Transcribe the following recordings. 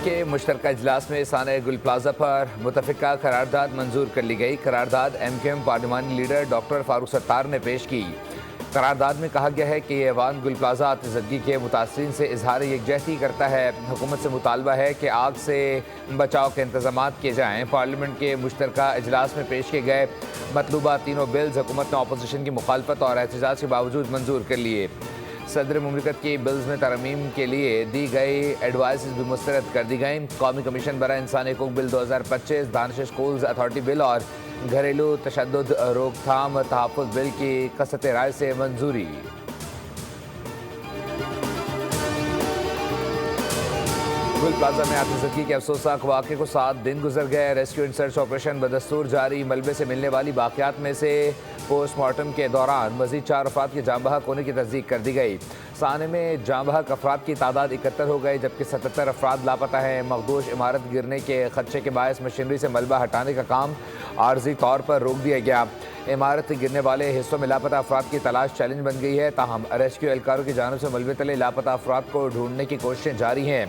کے مشترکہ اجلاس میں سانحہ گل پلازہ پر متفقہ قرارداد منظور کر لی گئی۔ قرارداد ایم کیو ایم پارلیمانی لیڈر ڈاکٹر فاروق ستار نے پیش کی۔ قرارداد میں کہا گیا ہے کہ یہ ایوان گل پلازہ آتش زدگی کے متاثرین سے اظہار یکجہتی کرتا ہے۔ حکومت سے مطالبہ ہے کہ آگ سے بچاؤ کے انتظامات کیے جائیں۔ پارلیمنٹ کے مشترکہ اجلاس میں پیش کیے گئے مطلوبہ تینوں بلز حکومت نے اپوزیشن کی مخالفت اور احتجاج کے باوجود منظور کر لیے۔ صدر مملکت کی بلز میں ترمیم کے لیے دی گئی ایڈوائسز بھی مسترد کر دی گئیں۔ قومی کمیشن برائے انسانی حقوق بل 2025، دانش سکولز اتھارٹی بل اور گھریلو تشدد روک تھام تحفظ بل کی قسط رائے سے منظوری۔ گل پلازہ میں آتش زدگی کے افسوسناک واقعے کو 7 دن گزر گئے۔ ریسکیو اینڈ سرچ آپریشن بدستور جاری۔ ملبے سے ملنے والی باقیات میں سے پوسٹ مارٹم کے دوران مزید 4 افراد کے جاں بحق ہونے کی تصدیق کر دی گئی۔ سانحہ میں جاں بحق افراد کی تعداد 71 ہو گئی، جبکہ 77 افراد لاپتہ ہیں۔ مخدوش عمارت گرنے کے خدشے کے باعث مشینری سے ملبہ ہٹانے کا کام عارضی طور پر روک دیا گیا۔ عمارت گرنے والے حصوں میں لاپتہ افراد کی تلاش چیلنج بن گئی ہے، تاہم ریسکیو اہلکاروں کی جانب سے ملبے تلے لاپتہ افراد کو ڈھونڈنے کی کوششیں جاری ہیں۔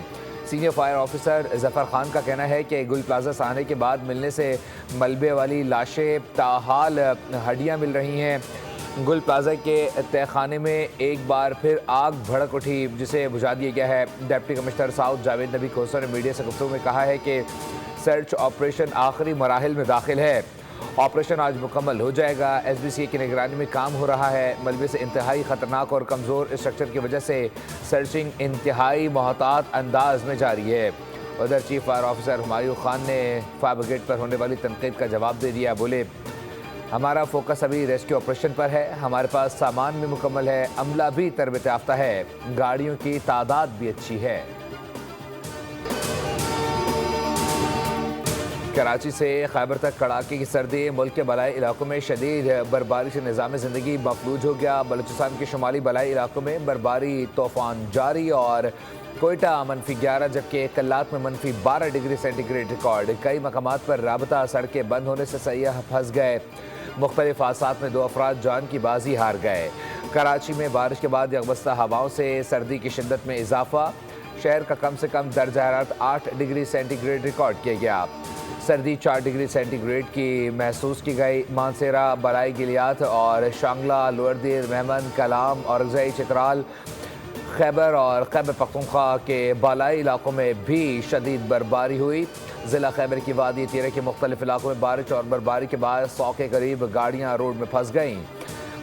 Senior fire officer Zafar Khan کا کہنا ہے کہ گل پلازہ سانحہ کے بعد ملنے سے ملبے والی لاشیں تاحال ہڈیاں مل رہی ہیں۔ گل پلازہ کے تہہ خانے میں ایک بار پھر آگ بھڑک اٹھی، جسے بجھا دیا گیا ہے۔ ڈپٹی کمشنر ساؤتھ جاوید نبی کھوسر نے میڈیا سے گفتگو میں کہا ہے کہ سرچ آپریشن آخری مراحل میں داخل ہے۔ آپریشن آج مکمل ہو جائے گا۔ ایس بی سی کی نگرانی میں کام ہو رہا ہے۔ ملبے سے انتہائی خطرناک اور کمزور اسٹرکچر کی وجہ سے سرچنگ انتہائی محتاط انداز میں جاری ہے۔ ادھر chief fire officer Humayun Khan نے فائر بریگیڈ پر ہونے والی تنقید کا جواب دے دیا۔ بولے، ہمارا فوکس ابھی ریسکیو آپریشن پر ہے، ہمارے پاس سامان بھی مکمل ہے، عملہ بھی تربیت یافتہ ہے، گاڑیوں کی تعداد بھی اچھی ہے۔ کراچی سے خیبر تک کڑاکے کی سردی، ملک کے بالائی علاقوں میں شدید برفباری سے نظام زندگی مفلوج ہو گیا۔ بلوچستان کے شمالی بالائی علاقوں میں برفباری طوفان جاری اور کوئٹہ -11 جبکہ کلات میں -12 ڈگری سینٹی گریڈ ریکارڈ۔ کئی مقامات پر رابطہ سڑکیں بند ہونے سے سیاح پھنس گئے۔ مختلف حادثات میں 2 افراد جان کی بازی ہار گئے۔ کراچی میں بارش کے بعد یکبستہ ہواؤں سے سردی کی شدت میں اضافہ، شہر کا کم سے کم درجہ حرارت 8 ڈگری سینٹی گریڈ ریکارڈ کیا گیا۔ سردی 4 ڈگری سینٹی گریڈ کی محسوس کی گئی۔ مانسیرہ، بالائی گلیات اور شانگلہ، لوئر دیر، مہمند، کلام، اورگزئی، چترال، خیبر اور خیبر پختونخوا کے بالائی علاقوں میں بھی شدید برفباری ہوئی۔ ضلع خیبر کی وادی تیرے کے مختلف علاقوں میں بارش اور برفباری کے باعث 100 کے قریب گاڑیاں روڈ میں پھنس گئیں۔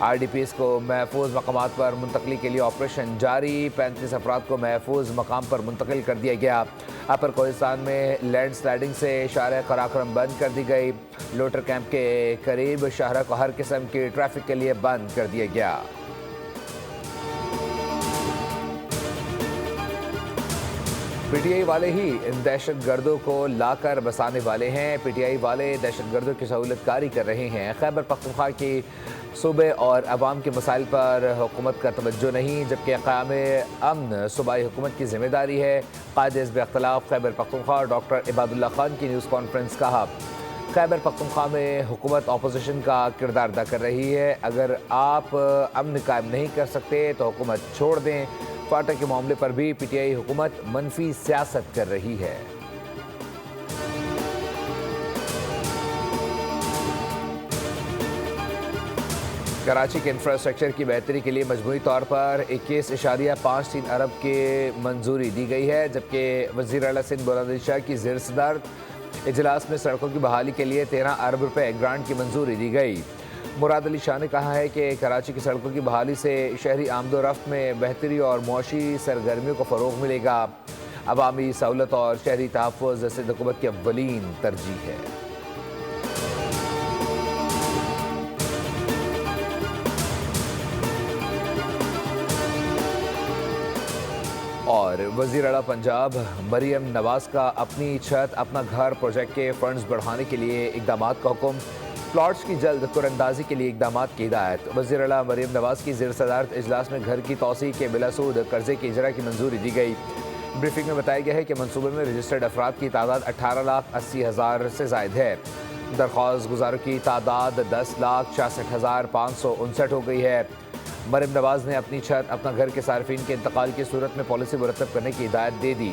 آئی ڈی پیز کو محفوظ مقامات پر منتقلی کے لیے آپریشن جاری۔ 35 افراد کو محفوظ مقام پر منتقل کر دیا گیا۔ اپر کوہستان میں لینڈ سلائیڈنگ سے شارع قراقرم بند کر دی گئی۔ لوٹر کیمپ کے قریب شاہراہ کو ہر قسم کی ٹریفک کے لیے بند کر دیا گیا۔ پی ٹی آئی والے ہی دہشت گردوں کو لا کر بسانے والے ہیں۔ پی ٹی آئی والے دہشت گردوں کی سہولت کاری کر رہے ہیں۔ خیبر پختونخوا کی صوبے اور عوام کے مسائل پر حکومت کا توجہ نہیں، جبکہ قیام امن صوبائی حکومت کی ذمہ داری ہے۔ قائد حزب اختلاف خیبر پختونخوا ڈاکٹر عباد اللہ خان کی نیوز کانفرنس کہا، خیبر پختونخوا میں حکومت اپوزیشن کا کردار ادا کر رہی ہے۔ اگر آپ امن قائم نہیں کر سکتے تو حکومت چھوڑ دیں۔ فاٹا کے معاملے پر بھی پی ٹی آئی حکومت منفی سیاست کر رہی ہے۔ کراچی کے انفراسٹرکچر کی بہتری کے لیے مجموعی طور پر 21.53 ارب کی منظوری دی گئی ہے، جبکہ وزیر اعلیٰ سندھ بلند علی شاہ کی زیر صدارت اجلاس میں سڑکوں کی بحالی کے لیے 13 ارب روپے گرانٹ کی منظوری دی گئی۔ مراد علی شاہ نے کہا ہے کہ کراچی کی سڑکوں کی بحالی سے شہری آمد و رفت میں بہتری اور معاشی سرگرمیوں کو فروغ ملے گا۔ عوامی سہولت اور شہری تحفظ سندھ حکومت کی اولین ترجیح ہے۔ اور وزیر اعلیٰ پنجاب مریم نواز کا اپنی چھت اپنا گھر پروجیکٹ کے فنڈز بڑھانے کے لیے اقدامات کا حکم، پلاٹس کی جلد قراردادی کے لیے اقدامات کی ہدایت۔ وزیر اعلیٰ مریم نواز کی زیر صدارت اجلاس میں گھر کی توسیع کے بلا سود قرضے کی اجرا کی منظوری دی گئی۔ بریفنگ میں بتایا گیا ہے کہ منصوبے میں رجسٹرڈ افراد کی تعداد 18,80,000 سے زائد ہے۔ درخواست گزاروں کی تعداد 10,66,559 ہو گئی ہے۔ مریم نواز نے اپنی چھت اپنا گھر کے صارفین کے انتقال کی صورت میں پالیسی مرتب کرنے کی ہدایت دے دی۔